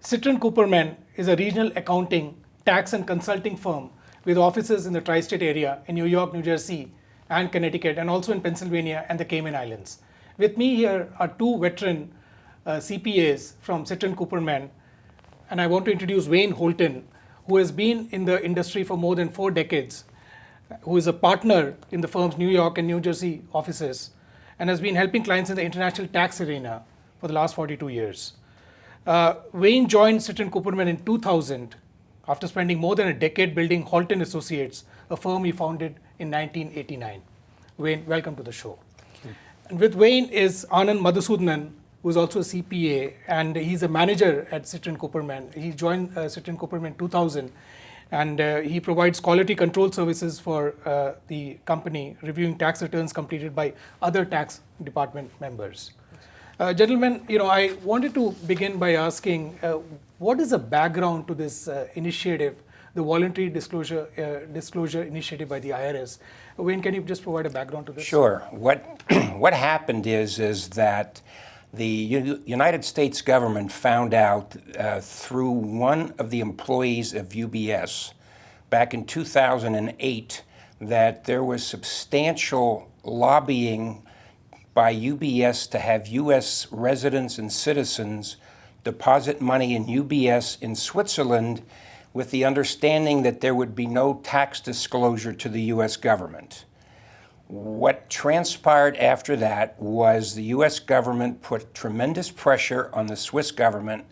Citron Cooperman is a regional accounting, tax and consulting firm with offices in the tri-state area in New York, New Jersey, and Connecticut, and also in Pennsylvania and the Cayman Islands. With me here are two veteran CPAs from Citron Cooperman, and I want to introduce Wayne Holton, who has been in the industry for more than 4 decades, who is a partner in the firm's New York and New Jersey offices, and has been helping clients in the international tax arena for the last 42 years. Wayne joined Citron Cooperman in 2000 after spending more than a decade building Holton Associates, a firm he founded in 1989. Wayne, welcome to the show. And with Wayne is Anand Madhusudanan, who is also a CPA, and he's a manager at Citron Cooperman. He joined Citron Cooperman in 2000, and he provides quality control services for the company, reviewing tax returns completed by other tax department members. Gentlemen, I wanted to begin by asking, what is the background to this initiative, the voluntary disclosure initiative by the IRS? Wayne, can you just provide a background to this? Sure. What happened is that the United States government found out through one of the employees of UBS back in 2008 that there was substantial lobbying by UBS to have U.S. residents and citizens deposit money in UBS in Switzerland with the understanding that there would be no tax disclosure to the U.S. government. What transpired after that was the U.S. government put tremendous pressure on the Swiss government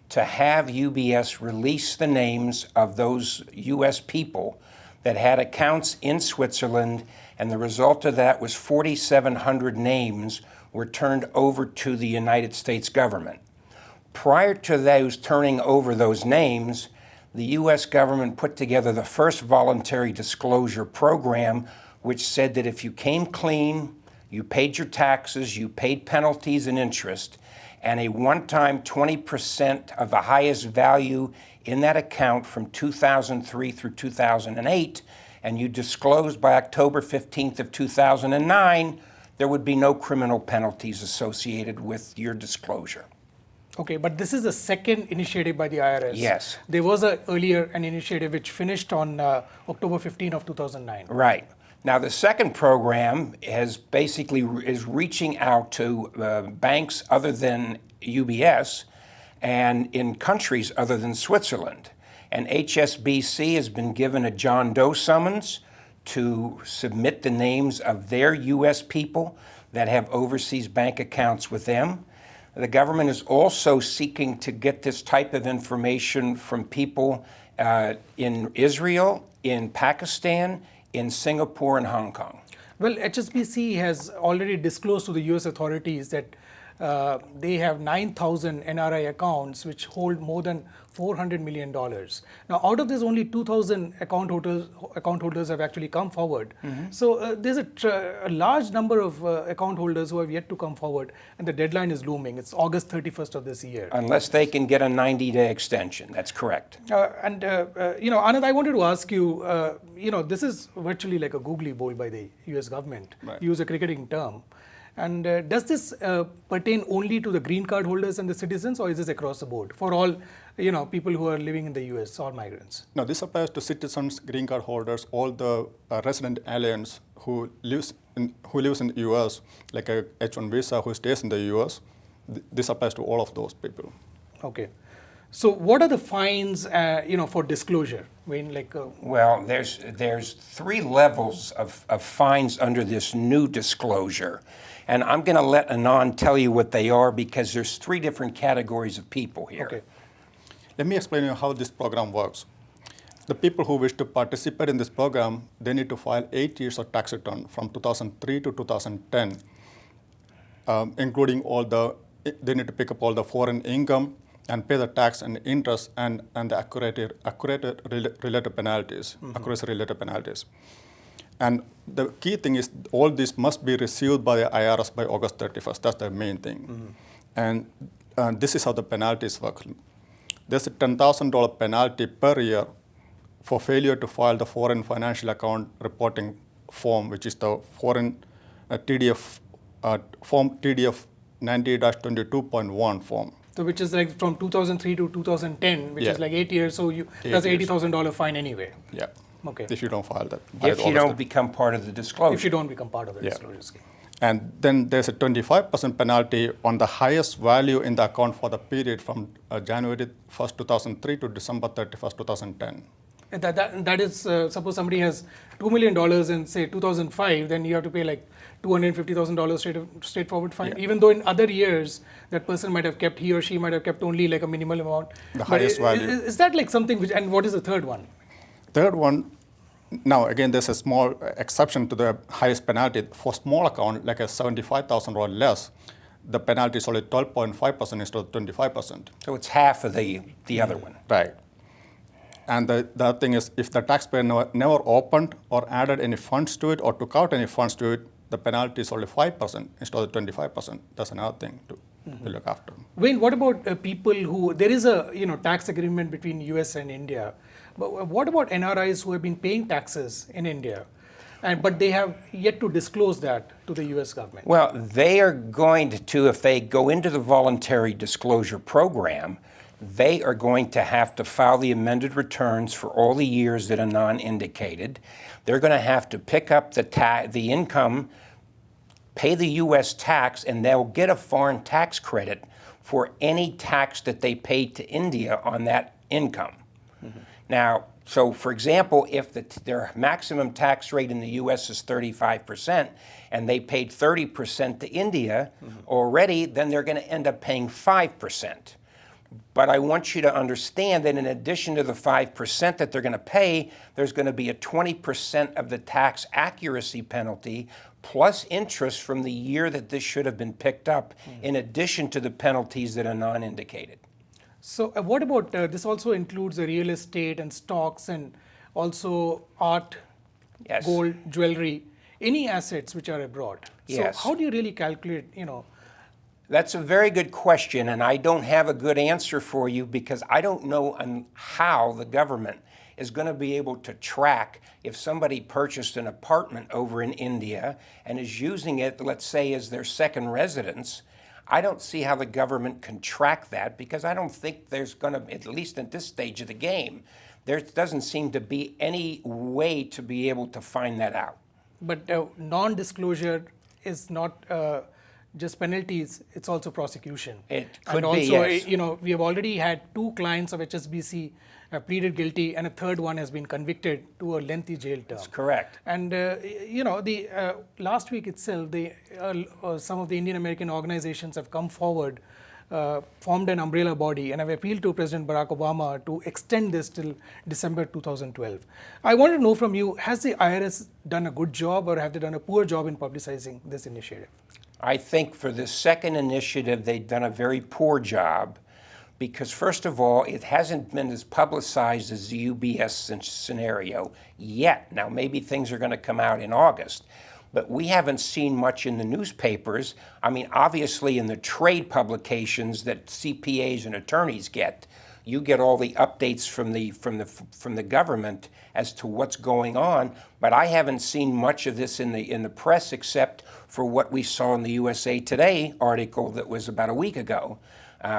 to have UBS release the names of those U.S. people that had accounts in Switzerland, and the result of that was 4,700 names were turned over to the United States government. Prior to those turning over those names, the U.S. government put together the first voluntary disclosure program, which said that if you came clean, you paid your taxes, you paid penalties and interest, and a one-time 20% of the highest value in that account from 2003 through 2008, and you disclosed by October 15th of 2009, there would be no criminal penalties associated with your disclosure. Okay, but this is the second initiative by the IRS. Yes. There was earlier an initiative which finished on October 15 of 2009. Right. Now, the second program is reaching out to banks other than UBS and in countries other than Switzerland. And HSBC has been given a John Doe summons to submit the names of their U.S. people that have overseas bank accounts with them. The government is also seeking to get this type of information from people in Israel, in Pakistan, in Singapore and Hong Kong. Well, HSBC has already disclosed to the US authorities that they have 9,000 NRI accounts which hold more than $400 million. Now, out of this, only 2,000 account holders have actually come forward. Mm-hmm. So there's a large number of account holders who have yet to come forward, and the deadline is looming. It's August 31st of this year. Unless they can get a 90-day extension. That's correct. Anand, I wanted to ask you, this is virtually like a googly bowl by the US government, right. Use a cricketing term. And does this pertain only to the green card holders and the citizens, or is this across the board for all, people who are living in the US, all migrants? No, this applies to citizens, green card holders, all the resident aliens who lives in the US, like a H-1 visa who stays in the US. This applies to all of those people. Okay. So what are the fines, for disclosure? Well, there's 3 levels of fines under this new disclosure. And I'm going to let Anand tell you what they are because there's 3 different categories of people here. Okay. Let me explain you how this program works. The people who wish to participate in this program, they need to file 8 years of tax return from 2003 to 2010, including they need to pick up all the foreign income and pay the tax and interest and the accurate related penalties, mm-hmm. accuracy related penalties. And the key thing is all this must be received by the IRS by August 31st. That's the main thing. Mm-hmm. And this is how the penalties work. There's a $10,000 penalty per year for failure to file the foreign financial account reporting form, which is the foreign TDF form TDF 90-22.1 form. So which is like from 2003 to 2010, which Yeah. is like 8 years. So that's years. $80,000 fine anyway. Yeah. Okay. If you don't file that. If you don't become part of the disclosure. If you don't become part of the Yeah. disclosure scheme. And then there's a 25% penalty on the highest value in the account for the period from January 1st, 2003 to December 31st, 2010. And that is, suppose somebody has $2 million in, say, 2005, then you have to pay like $250,000 straightforward fine, even though in other years, that person might have kept, he or she might have kept only like a minimal amount. The highest value. Is that like something which, and what is the third one? Third one, now again, there's a small exception to the highest penalty. For small account, like a 75,000 or less, the penalty is only 12.5% instead of 25%. So it's half of the other one. Right. And the other thing is, if the taxpayer never opened or added any funds to it or took out any funds to it, the penalty is only 5% instead of 25%. That's another thing to look after. Wayne, what about people who, there is a tax agreement between US and India, but what about NRIs who have been paying taxes in India, but they have yet to disclose that to the US government? Well, they are going to, if they go into the voluntary disclosure program, they are going to have to file the amended returns for all the years that are non-indicated. They're going to have to pick up the income, pay the U.S. tax, and they'll get a foreign tax credit for any tax that they paid to India on that income. Now, so for example, if their maximum tax rate in the U.S. is 35%, and they paid 30% to India already, then they're going to end up paying 5%. But I want you to understand that in addition to the 5% that they're going to pay, there's going to be a 20% of the tax accuracy penalty plus interest from the year that this should have been picked up, in addition to the penalties that are non-indicated. So what about, this also includes the real estate and stocks and also art, Yes. gold, jewelry, any assets which are abroad. Yes. So how do you really calculate, That's a very good question, and I don't have a good answer for you because I don't know how the government is going to be able to track if somebody purchased an apartment over in India and is using it, let's say, as their second residence. I don't see how the government can track that because I don't think there's going to, at least at this stage of the game, there doesn't seem to be any way to be able to find that out. But non-disclosure is not just penalties, it's also prosecution. It could and also, be, yes. We have already had 2 clients of HSBC pleaded guilty, and a third one has been convicted to a lengthy jail term. That's correct. And last week itself, some of the Indian American organizations have come forward, formed an umbrella body, and have appealed to President Barack Obama to extend this till December 2012. I want to know from you, has the IRS done a good job or have they done a poor job in publicizing this initiative? I think for the second initiative, they've done a very poor job because, first of all, it hasn't been as publicized as the UBS scenario yet. Now, maybe things are going to come out in August, but we haven't seen much in the newspapers. I mean, obviously, in the trade publications that CPAs and attorneys get, you get all the updates from the government as to what's going on, but I haven't seen much of this in the press except for what we saw in the USA Today article that was about a week ago,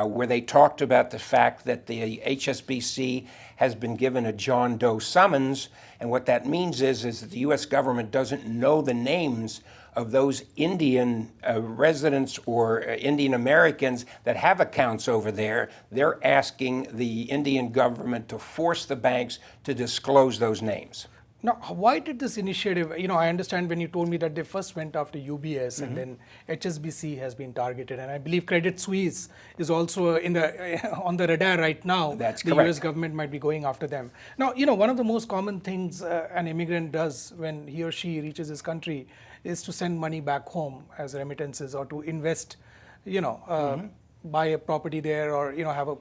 where they talked about the fact that the HSBC has been given a John Doe summons, and what that means is that the U.S. government doesn't know the names of those Indian residents or Indian Americans that have accounts over there. They're asking the Indian government to force the banks to disclose those names. Now, why did this initiative, I understand when you told me that they first went after UBS and then HSBC has been targeted, and I believe Credit Suisse is also on the radar right now. That's the correct. US government might be going after them. Now, one of the most common things an immigrant does when he or she reaches his country is to send money back home as remittances or to invest, buy a property there or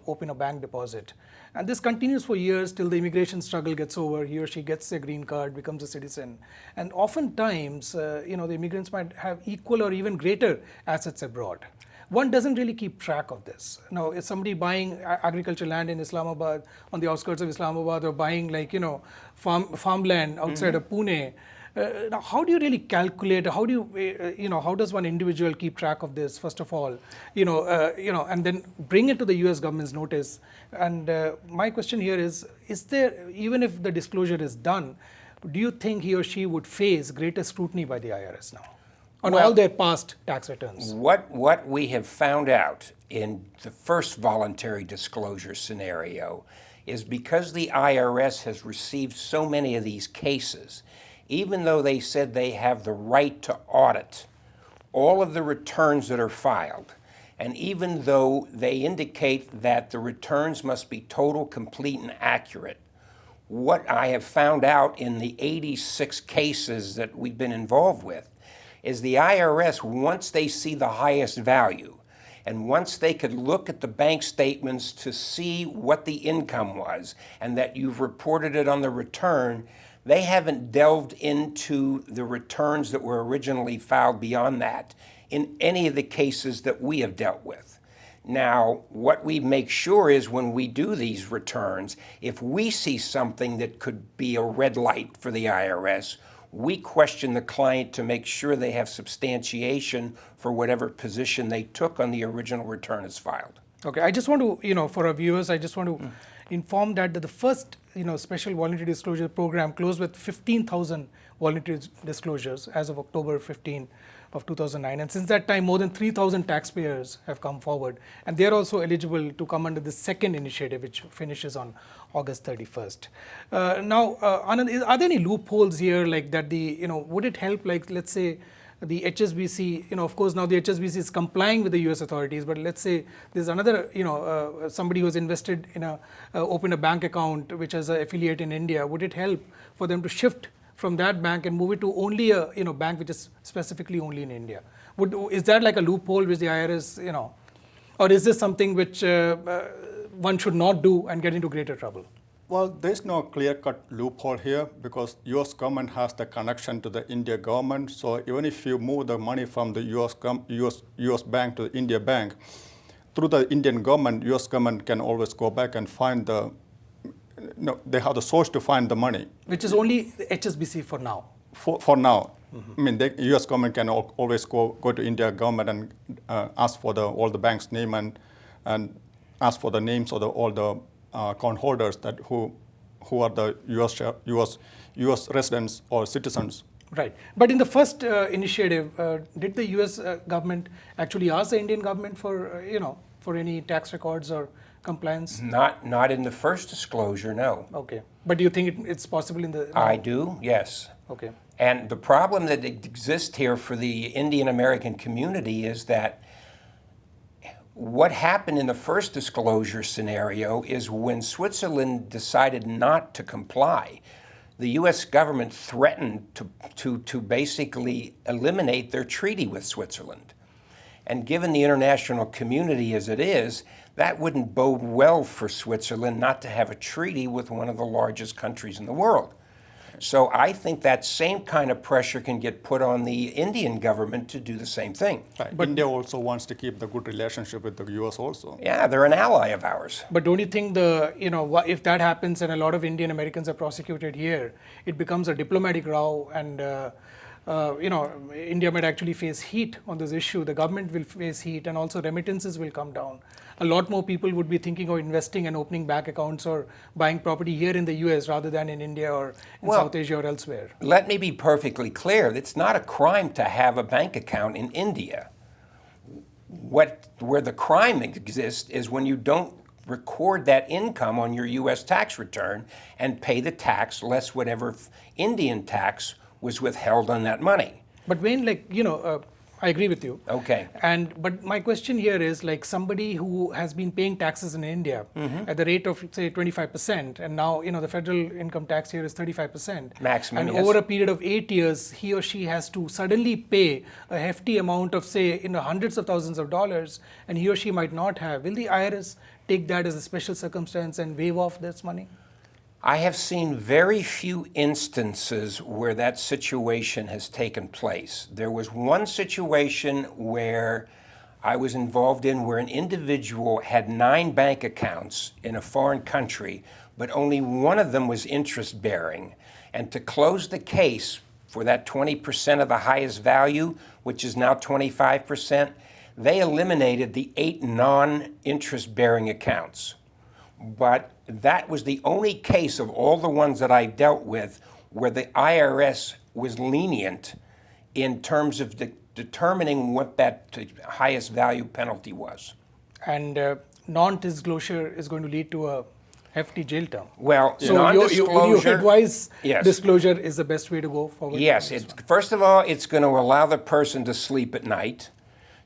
open a bank deposit. And this continues for years till the immigration struggle gets over. He or she gets a green card, becomes a citizen. And oftentimes, the immigrants might have equal or even greater assets abroad. One doesn't really keep track of this. Now, is somebody buying agricultural land in Islamabad, on the outskirts of Islamabad, or buying farmland outside of Pune, Now, how do you really calculate? How do you, how does one individual keep track of this? First of all, and then bring it to the U.S. government's notice. And my question here is there, even if the disclosure is done, do you think he or she would face greater scrutiny by the IRS now on all their past tax returns? What we have found out in the first voluntary disclosure scenario is because the IRS has received so many of these cases, even though they said they have the right to audit all of the returns that are filed, and even though they indicate that the returns must be total, complete, and accurate, what I have found out in the 86 cases that we've been involved with is the IRS, once they see the highest value, and once they could look at the bank statements to see what the income was and that you've reported it on the return, they haven't delved into the returns that were originally filed beyond that in any of the cases that we have dealt with. Now, what we make sure is when we do these returns, if we see something that could be a red light for the IRS, we question the client to make sure they have substantiation for whatever position they took on the original return as filed. Okay, I just want to, for our viewers, I just want to inform that the first, special voluntary disclosure program closed with 15,000 voluntary disclosures as of October 15 of 2009. And since that time, more than 3,000 taxpayers have come forward. And they are also eligible to come under the second initiative, which finishes on August 31st. Now, Anand, are there any loopholes here like that would it help, like, let's say, the HSBC, of course, now the HSBC is complying with the US authorities, but let's say there's another, somebody who's invested in opened a bank account which has an affiliate in India. Would it help for them to shift from that bank and move it to only a, bank which is specifically only in India? Is that like a loophole which the IRS, or is this something which one should not do and get into greater trouble? Well, there's no clear-cut loophole here because U.S. government has the connection to the India government. So even if you move the money from the U.S. bank to the India bank, through the Indian government, U.S. government can always go back and find they have the source to find the money. Which is only the HSBC for now. For now. Mm-hmm. I mean, the U.S. government can always go to India government and ask for all the bank's name and ask for the names of all the account holders who are the U.S. residents or citizens. Right. But in the first initiative, did the U.S. government actually ask the Indian government for, for any tax records or compliance? Not in the first disclosure, no. Okay. But do you think it's possible in the... No? I do, yes. Okay. And the problem that exists here for the Indian American community is that what happened in the first disclosure scenario is when Switzerland decided not to comply, the U.S. government threatened to basically eliminate their treaty with Switzerland. And given the international community as it is, that wouldn't bode well for Switzerland not to have a treaty with one of the largest countries in the world. So I think that same kind of pressure can get put on the Indian government to do the same thing. Right. But India also wants to keep the good relationship with the U.S. also. Yeah, they're an ally of ours. But don't you think if that happens and a lot of Indian Americans are prosecuted here, it becomes a diplomatic row and India might actually face heat on this issue. The government will face heat and also remittances will come down. A lot more people would be thinking of investing and opening bank accounts or buying property here in the US rather than in India or in South Asia or elsewhere. Let me be perfectly clear. It's not a crime to have a bank account in India. Where the crime exists is when you don't record that income on your US tax return and pay the tax less whatever Indian tax was withheld on that money. But Wayne, I agree with you. Okay. But my question here is like somebody who has been paying taxes in India at the rate of say 25%, and now the federal income tax here is 35%. Maximum. And yes. over a period of 8 years, he or she has to suddenly pay a hefty amount of say hundreds of thousands of dollars, and he or she might not have. Will the IRS take that as a special circumstance and waive off this money? I have seen very few instances where that situation has taken place. There was one situation where I was involved in where an individual had 9 bank accounts in a foreign country, but only one of them was interest bearing. And to close the case, for that 20% of the highest value, which is now 25%, they eliminated the 8 non-interest-bearing accounts. But that was the only case of all the ones that I dealt with where the IRS was lenient in terms of determining what that highest value penalty was. And non-disclosure is going to lead to a hefty jail term. Well, so non-disclosure, you advise yes. disclosure is the best way to go forward? Yes. First of all, it's going to allow the person to sleep at night.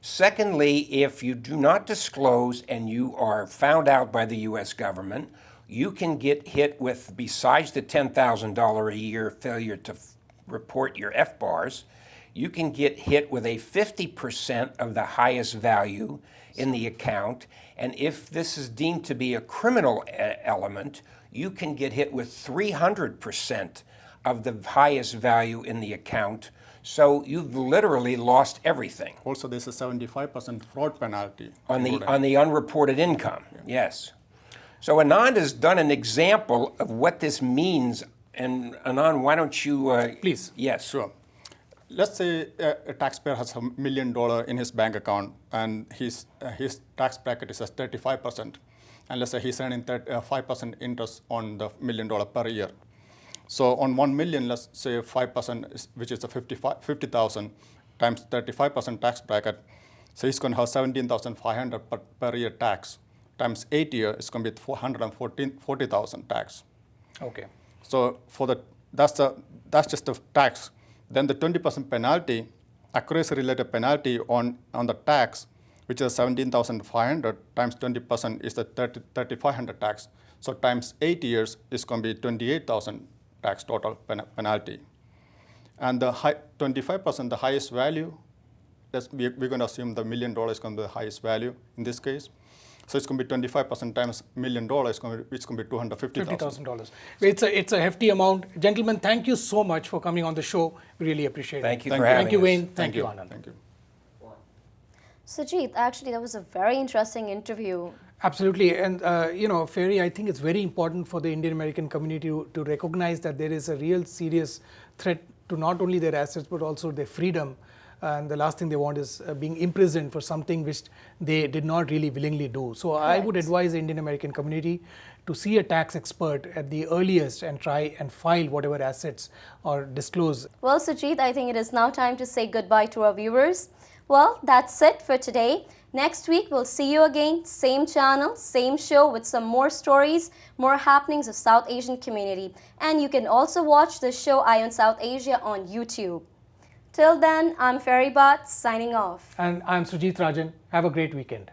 Secondly, if you do not disclose and you are found out by the U.S. government, you can get hit with, besides the $10,000 a year failure to report your FBARs, you can get hit with a 50% of the highest value in the account. And if this is deemed to be a criminal element, you can get hit with 300% of the highest value in the account. So you've literally lost everything. Also, there's a 75% fraud penalty. On the unreported income, yes. So Anand has done an example of what this means. And Anand, why don't you... Please. Yes. Sure. Let's say a taxpayer has $1 million in his bank account and his tax bracket is at 35%. And let's say he's earning 5% interest on the $1 million per year. So on 1 million, let's say 5%, which is a 50,000 times 35% tax bracket. So he's going to have 17,500 per year tax. Times 8 years, it's going to be 440,000 tax. Okay. So that's just the tax. Then the 20% penalty, accuracy-related penalty on the tax, which is 17,500 times 20% is the 3,500 tax. So times 8 years is going to be 28,000 tax total penalty. And the 25%, the highest value, we're going to assume the $1 million is going to be the highest value in this case. So it's going to be 25% times $1 million, it's going to be $250,000. $50,000. It's a hefty amount. Gentlemen, thank you so much for coming on the show. We really appreciate it. Thank you for having us. Thank you, Wayne. Thank you, Anand. Thank you. Sujeet, actually, that was a very interesting interview. Absolutely. And, Fairy, I think it's very important for the Indian American community to recognize that there is a real serious threat to not only their assets, but also their freedom. And the last thing they want is being imprisoned for something which they did not really willingly do. So correct. I would advise the Indian American community to see a tax expert at the earliest and try and file whatever assets or disclose. Well, Sujeet, I think it is now time to say goodbye to our viewers. Well, that's it for today. Next week, we'll see you again, same channel, same show with some more stories, more happenings of South Asian community. And you can also watch the show Eye on South Asia on YouTube. Till then, I'm Fairy Bath, signing off. And I'm Sujeet Rajan. Have a great weekend.